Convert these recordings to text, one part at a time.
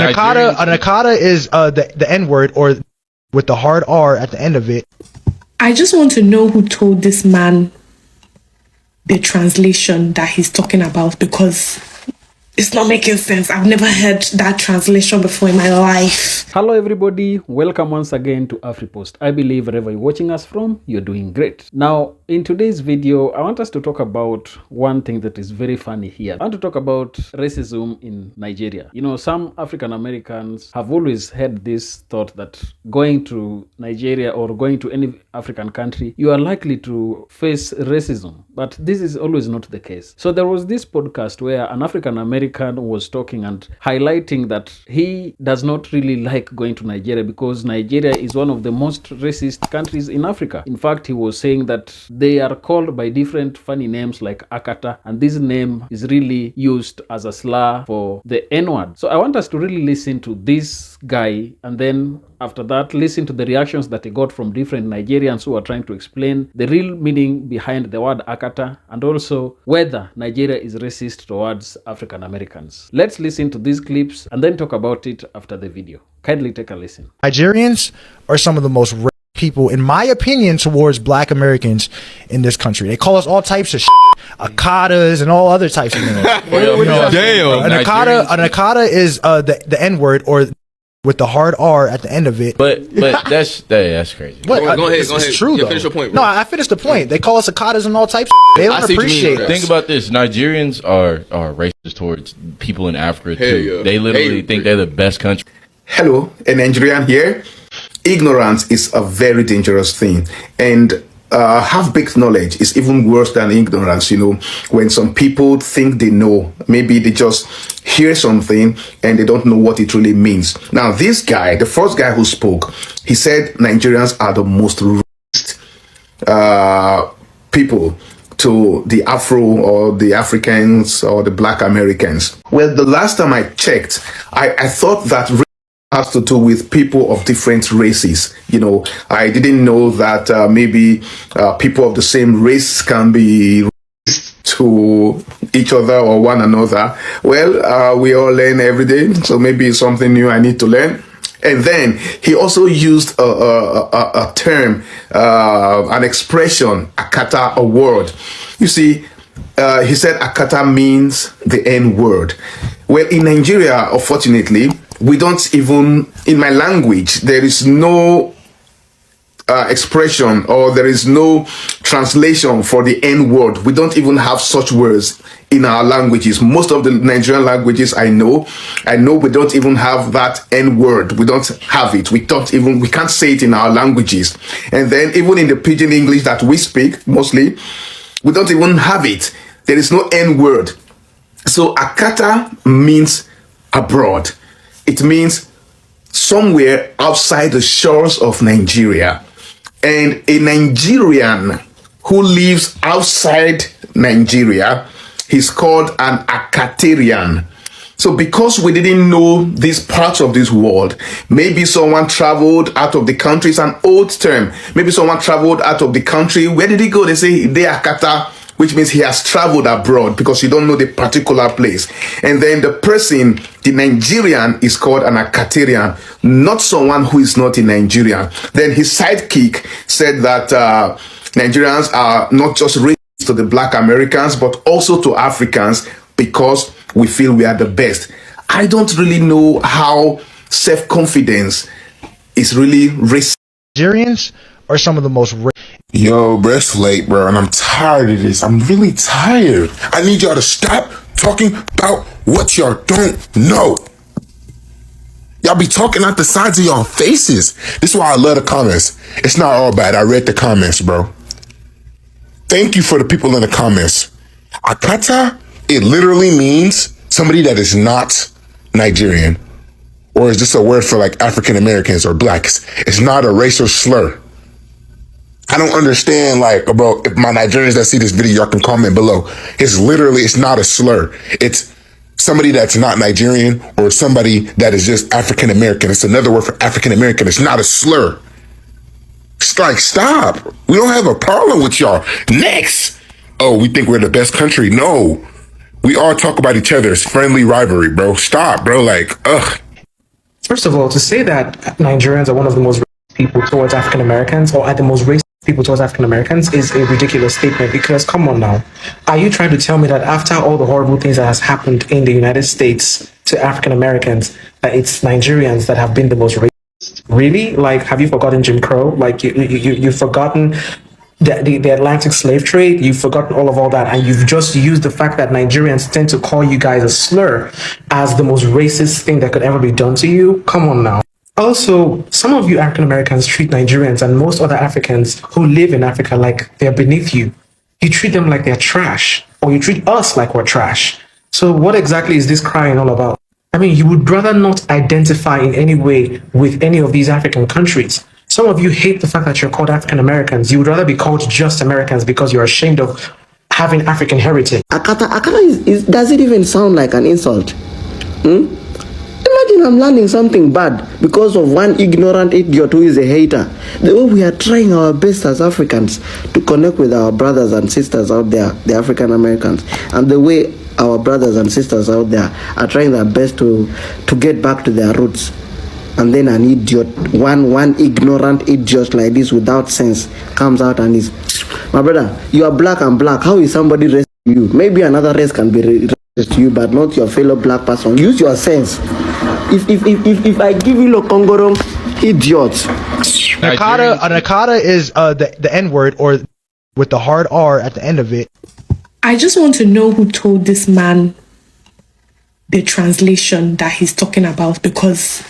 An AKATA is the N word, or with the hard R at the end of it. I just want to know who told this man the translation that he's talking about, because it's not making sense. I've never heard that translation before in my life. Hello everybody, welcome once again to AfriPost. I believe wherever you're watching us from, you're doing great. Now, in today's video, I want us to talk about one thing that is very funny here. I want to talk about racism in Nigeria. You know, some African Americans have always had this thought that going to Nigeria or going to any African country, you are likely to face racism. But this is always not the case. So there was this podcast where an African American was talking and highlighting that he does not really like going to Nigeria because Nigeria is one of the most racist countries in Africa. In fact, he was saying that they are called by different funny names like AKATA, and this name is really used as a slur for the N-word. So I want us to really listen to this guy, and then after that, listen to the reactions that he got from different Nigerians who are trying to explain the real meaning behind the word AKATA, and also whether Nigeria is racist towards African Americans. Let's listen to these clips and then talk about it after the video. Kindly take a listen. Nigerians are some of the most racist people, in my opinion, towards Black Americans in this country. They call us all types of AKATAs and all other types of names. Damn. An AKATA is the N word, or with the hard R at the end of it. But that's crazy. What? Go ahead. It's true, though. Finish your point, bro. No, I finished the point. They call us AKATAs and all types. They don't see what you mean, appreciate bro. us. Think about this. Nigerians are racist towards people in Africa too. Yeah. They literally think they're the best country. Hello, a Nigerian here. Ignorance is a very dangerous thing, and half-baked knowledge is even worse than ignorance. You know, when some people think they know, maybe they just hear something and they don't know what it really means. Now, this guy, the first guy who spoke, he said Nigerians are the most racist people to the Afro or the Africans or the Black Americans. Well, the last time I checked, I thought that has to do with people of different races. You know, I didn't know that maybe people of the same race can be racist to each other or one another. Well, we all learn every day, so maybe it's something new I need to learn. And then he also used a term, an expression, AKATA, a word. You see, he said AKATA means the N word. Well, in Nigeria, unfortunately, we don't even, in my language, there is no expression, or there is no translation for the N word. We don't even have such words in our languages. Most of the Nigerian languages I know we don't even have that N word. We don't have it. We can't say it in our languages. And then even in the pidgin English that we speak mostly, we don't even have it. There is no N word. So AKATA means abroad. It means somewhere outside the shores of Nigeria. And a Nigerian who lives outside Nigeria, he's called an Akatarian. So because we didn't know these parts of this world, maybe someone traveled out of the country. It's an old term. Maybe someone traveled out of the country. Where did he go? They say they Akata, which means he has traveled abroad, because you don't know the particular place. And then the person, the Nigerian, is called an Akatarian, not someone who is not a Nigerian. Then his sidekick said that Nigerians are not just racist to the Black Americans, but also to Africans, because we feel we are the best. I don't really know how self-confidence is really racist. Nigerians are some of the most Yo, bro, it's late, bro, and I'm tired of this. I'm really tired. I need y'all to stop talking about what y'all don't know. Y'all be talking out the sides of y'all faces. This is why I love the comments. It's not all bad. I read the comments, bro. Thank you for the people in the comments. AKATA, it literally means somebody that is not Nigerian. Or is this a word for like African Americans or blacks? It's not a racial slur. I don't understand, like, bro, if my Nigerians that see this video, y'all can comment below. It's not a slur. It's somebody that's not Nigerian or somebody that is just African American. It's another word for African American. It's not a slur. It's like, stop. We don't have a problem with y'all. Next. Oh, we think we're the best country. No. We all talk about each other. It's friendly rivalry, bro. Stop, bro. Like, ugh. First of all, to say that Nigerians are one of the most racist people towards African Americans, or are the most racist people towards African Americans, is a ridiculous statement. Because come on now, are you trying to tell me that after all the horrible things that has happened in the United States to African Americans, that it's Nigerians that have been the most racist? Really? Like, have you forgotten Jim Crow? Like, you've forgotten the Atlantic slave trade, you've forgotten all that, and you've just used the fact that Nigerians tend to call you guys a slur as the most racist thing that could ever be done to you. Come on now. Also, some of you African Americans treat Nigerians and most other Africans who live in Africa like they're beneath you. You treat them like they're trash, or you treat us like we're trash. So what exactly is this crying all about? I mean, you would rather not identify in any way with any of these African countries. Some of you hate the fact that you're called African Americans. You would rather be called just Americans because you're ashamed of having African heritage. Akata does it even sound like an insult? Imagine I'm learning something bad because of one ignorant idiot who is a hater. The way we are trying our best as Africans to connect with our brothers and sisters out there, the African Americans, and the way our brothers and sisters out there are trying their best to get back to their roots. And then an idiot, one ignorant idiot like this without sense comes out and is, my brother, you are black and black. How is somebody racist to you? Maybe another race can be racist to you, but not your fellow black person. Use your sense. If I give you a Kongorong, idiot. Nakata is the N word, or with the hard R at the end of it. I just want to know who told this man the translation that he's talking about, because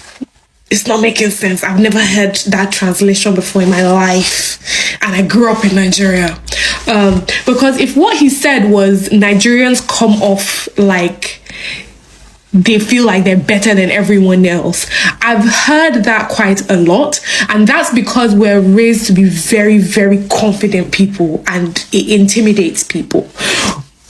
it's not making sense. I've never heard that translation before in my life, and I grew up in Nigeria. Because if what he said was Nigerians come off like they feel like they're better than everyone else, I've heard that quite a lot, and that's because we're raised to be very, very confident people, and it intimidates people.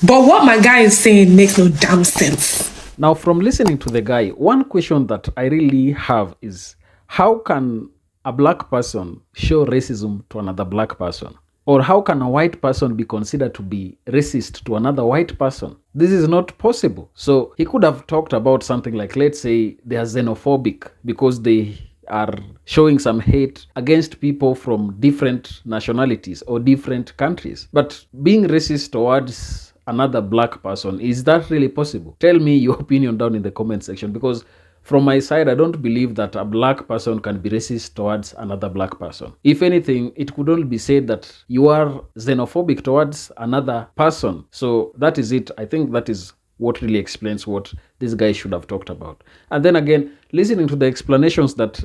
But what my guy is saying makes no damn sense. Now, from listening to the guy, one question that I really have is, how can a black person show racism to another black person? Or how can a white person be considered to be racist to another white person? This is not possible. So he could have talked about something like, let's say they are xenophobic because they are showing some hate against people from different nationalities or different countries. But being racist towards another black person, is that really possible? Tell me your opinion down in the comment section, because from my side, I don't believe that a black person can be racist towards another black person. If anything, it could only be said that you are xenophobic towards another person. So that is it. I think that is what really explains what this guy should have talked about. And then again, listening to the explanations that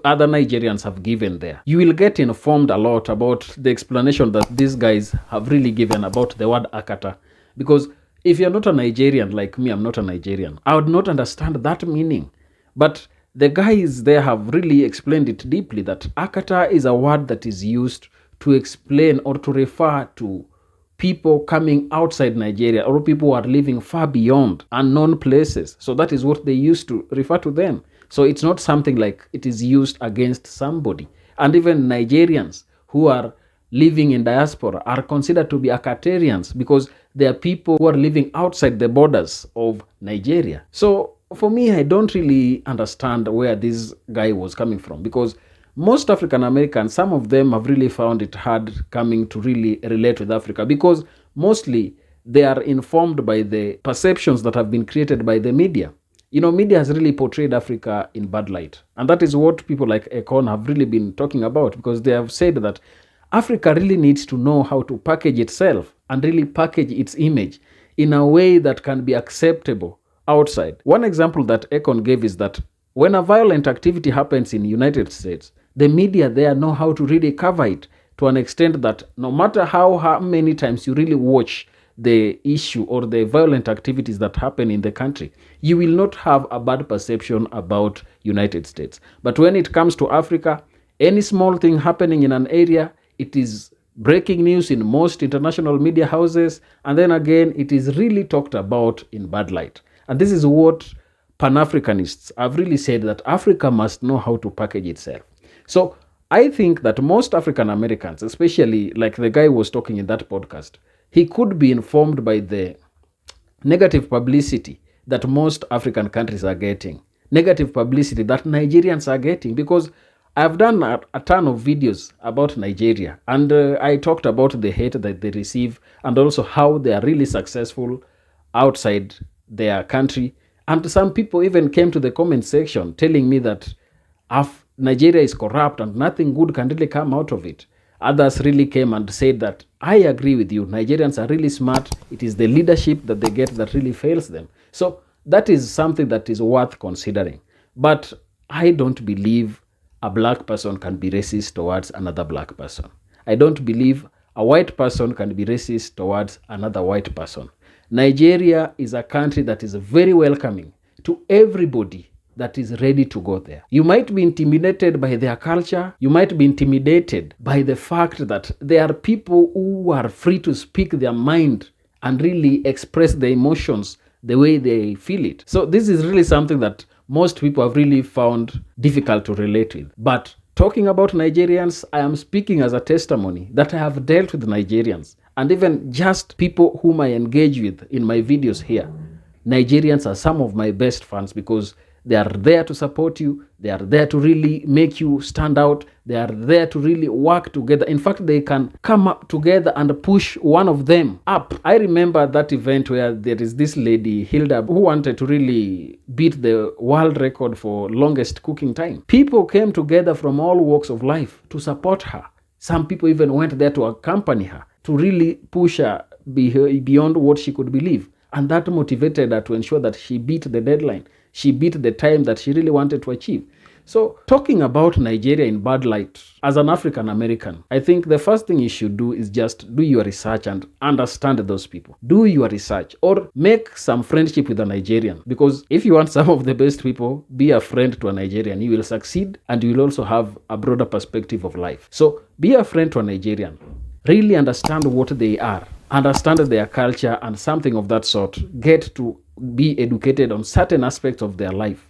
other Nigerians have given there, you will get informed a lot about the explanation that these guys have really given about the word AKATA. Because if you're not a Nigerian, like me, I'm not a Nigerian, I would not understand that meaning. But the guys there have really explained it deeply, that AKATA is a word that is used to explain or to refer to people coming outside Nigeria, or people who are living far beyond unknown places. So that is what they used to refer to them. So it's not something like it is used against somebody. And even Nigerians who are living in diaspora are considered to be Akatarians, because they are people who are living outside the borders of Nigeria. So for me, I don't really understand where this guy was coming from, because most African Americans, some of them have really found it hard coming to really relate with Africa, because mostly they are informed by the perceptions that have been created by the media. You know, media has really portrayed Africa in bad light. And that is what people like Econ have really been talking about, because they have said that Africa really needs to know how to package itself and really package its image in a way that can be acceptable outside. One example that Econ gave is that when a violent activity happens in the United States, the media there know how to really cover it to an extent that no matter how many times you really watch the issue or the violent activities that happen in the country, you will not have a bad perception about United States. But when it comes to Africa, any small thing happening in an area, it is breaking news in most international media houses, and then again, it is really talked about in bad light. And this is what Pan-Africanists have really said, that Africa must know how to package itself. So I think that most African Americans, especially like the guy who was talking in that podcast, he could be informed by the negative publicity that most African countries are getting. negative publicity that Nigerians are getting, because I've done a ton of videos about Nigeria, and I talked about the hate that they receive and also how they are really successful outside their country. And some people even came to the comment section telling me that Nigeria is corrupt and nothing good can really come out of it. Others really came and said that, I agree with you, Nigerians are really smart. It is the leadership that they get that really fails them. So that is something that is worth considering. But I don't believe a black person can be racist towards another black person. I don't believe a white person can be racist towards another white person. Nigeria is a country that is very welcoming to everybody that is ready to go there. You might be intimidated by their culture. You might be intimidated by the fact that there are people who are free to speak their mind and really express their emotions the way they feel it. So this is really something that most people have really found difficult to relate with. But talking about Nigerians, I am speaking as a testimony that I have dealt with Nigerians, and even just people whom I engage with in my videos here. Nigerians are some of my best fans because they are there to support you. They are there to really make you stand out. They are there to really work together. In fact, they can come up together and push one of them up. I remember that event where there is this lady, Hilda, who wanted to really beat the world record for longest cooking time. People came together from all walks of life to support her. Some people even went there to accompany her, to really push her beyond what she could believe. And that motivated her to ensure that she beat the deadline. She beat the time that she really wanted to achieve. So talking about Nigeria in bad light, as an African American, I think the first thing you should do is just do your research and understand those people. Do your research or make some friendship with a Nigerian. Because if you want some of the best people, be a friend to a Nigerian. You will succeed and you will also have a broader perspective of life. So be a friend to a Nigerian. Really understand what they are. Understand their culture and something of that sort. Get to be educated on certain aspects of their life,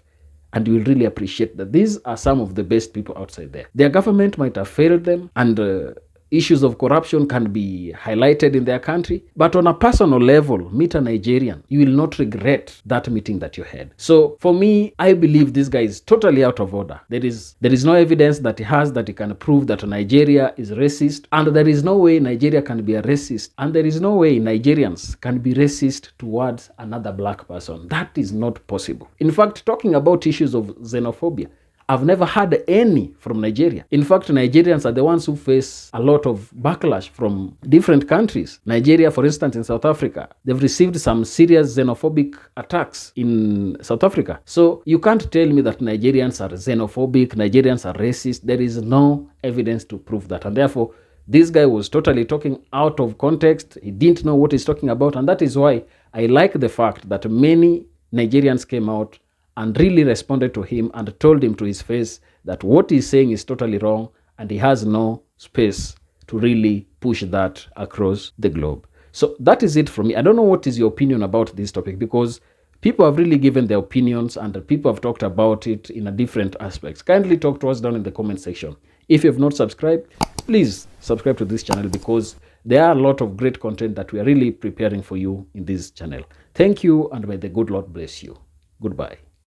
and you will really appreciate that these are some of the best people outside there. Their government might have failed them, and issues of corruption can be highlighted in their country, but on a personal level, meet a Nigerian. You will not regret that meeting that you had. So for me, I believe this guy is totally out of order. There is no evidence that he has that he can prove that Nigeria is racist, and there is no way Nigeria can be a racist, and there is no way Nigerians can be racist towards another black person. That is not possible. In fact, talking about issues of xenophobia, I've never had any from Nigeria. In fact, Nigerians are the ones who face a lot of backlash from different countries. Nigeria, for instance, in South Africa, they've received some serious xenophobic attacks in South Africa. So you can't tell me that Nigerians are xenophobic, Nigerians are racist. There is no evidence to prove that. And therefore, this guy was totally talking out of context. He didn't know what he's talking about. And that is why I like the fact that many Nigerians came out and really responded to him and told him to his face that what he's saying is totally wrong and he has no space to really push that across the globe. So that is it from me. I don't know what is your opinion about this topic, because people have really given their opinions and people have talked about it in a different aspects. Kindly talk to us down in the comment section. If you have not subscribed, please subscribe to this channel, because there are a lot of great content that we are really preparing for you in this channel. Thank you, and may the good Lord bless you. Goodbye.